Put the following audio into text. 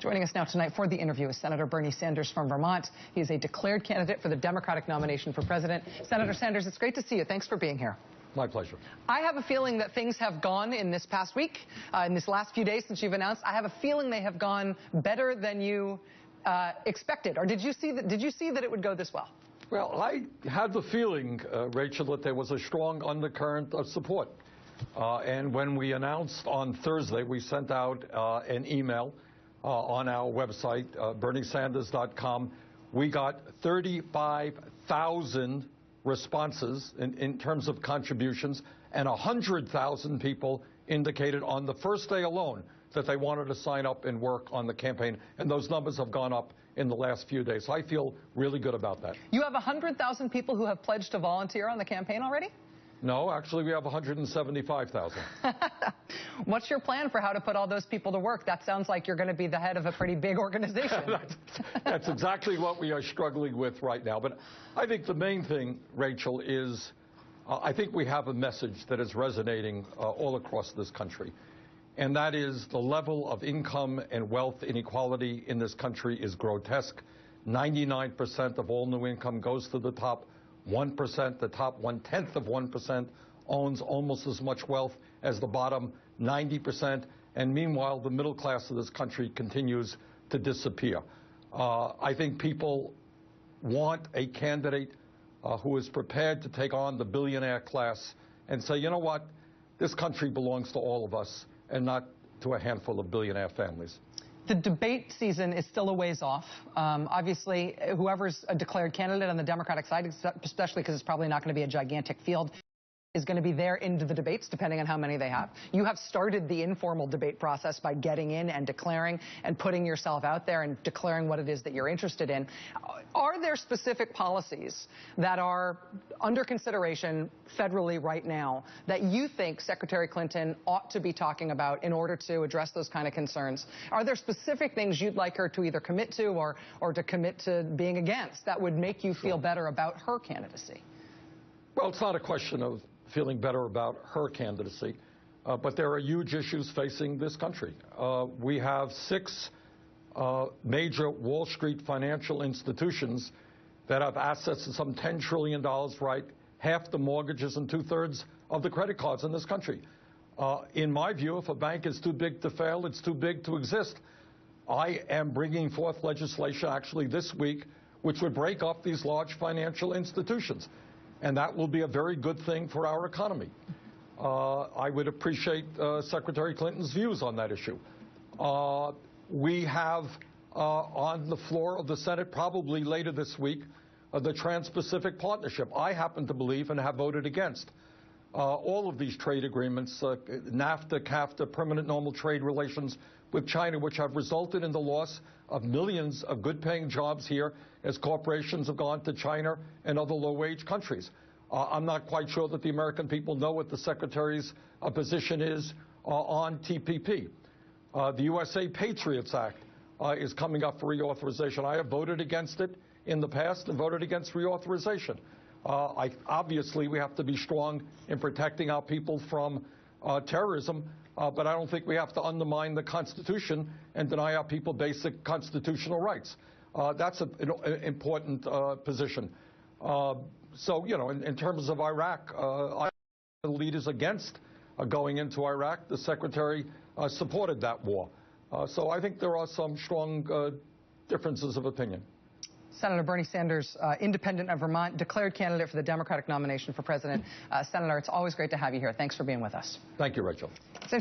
Joining us now tonight for the interview is Senator Bernie Sanders from Vermont. He is a declared candidate for the Democratic nomination for president. Senator Sanders, it's great to see you. Thanks for being here. My pleasure. I have a feeling that things have gone in this past week, in this last few days since you've announced. I have a feeling they have gone better than you expected. Or did you see that it would go this well? Well, I had the feeling, Rachel, that there was a strong undercurrent of support. And when we announced on Thursday, we sent out an email on our website, berniesanders.com. We got 35,000 responses in terms of contributions, and 100,000 people indicated on the first day alone that they wanted to sign up and work on the campaign, and those numbers have gone up in the last few days. So I feel really good about that. You have 100,000 people who have pledged to volunteer on the campaign already? No, actually, we have 175,000. What's your plan for how to put all those people to work? That sounds like you're going to be the head of a pretty big organization. That's exactly what we are struggling with right now. But I think the main thing, Rachel, is I think we have a message that is resonating all across this country. And that is the level of income and wealth inequality in this country is grotesque. 99% of all new income goes to the top 1%. The top 1/10 of 1% owns almost as much wealth as the bottom 90%. And meanwhile, the middle class of this country continues to disappear. I think people want a candidate who is prepared to take on the billionaire class and say, you know what, this country belongs to all of us and not to a handful of billionaire families. The debate season is still a ways off. Obviously, whoever's a declared candidate on the Democratic side, especially because it's probably not going to be a gigantic field, is going to be there into the debates, depending on how many they have. You have started the informal debate process by getting in and declaring and putting yourself out there and declaring what it is that you're interested in. Are there specific policies that are under consideration federally right now that you think Secretary Clinton ought to be talking about in order to address those kind of concerns? Are there specific things you'd like her to either commit to or to commit to being against that would make you feel better about her candidacy? Well, it's not a question of feeling better about her candidacy, but there are huge issues facing this country. We have 6 major Wall Street financial institutions that have assets of some $10 trillion, right? Half the mortgages and 2/3 of the credit cards in this country. In my view, if a bank is too big to fail, it's too big to exist. I am bringing forth legislation actually this week which would break up these large financial institutions. And that will be a very good thing for our economy. I would appreciate Secretary Clinton's views on that issue. We have on the floor of the Senate, probably later this week, the Trans-Pacific Partnership. I happen to believe and have voted against all of these trade agreements, NAFTA, CAFTA, permanent normal trade relations with China, which have resulted in the loss of millions of good-paying jobs here as corporations have gone to China and other low-wage countries. I'm not quite sure that the American people know what the Secretary's position is on TPP. The USA Patriots Act is coming up for reauthorization. I have voted against it in the past and voted against reauthorization. Obviously, we have to be strong in protecting our people from terrorism, but I don't think we have to undermine the Constitution and deny our people basic constitutional rights. That's an important position. So, you know, in terms of Iraq, the leaders against going into Iraq, the Secretary supported that war. So I think there are some strong differences of opinion. Senator Bernie Sanders, independent of Vermont, declared candidate for the Democratic nomination for president. Senator, it's always great to have you here. Thanks for being with us. Thank you, Rachel.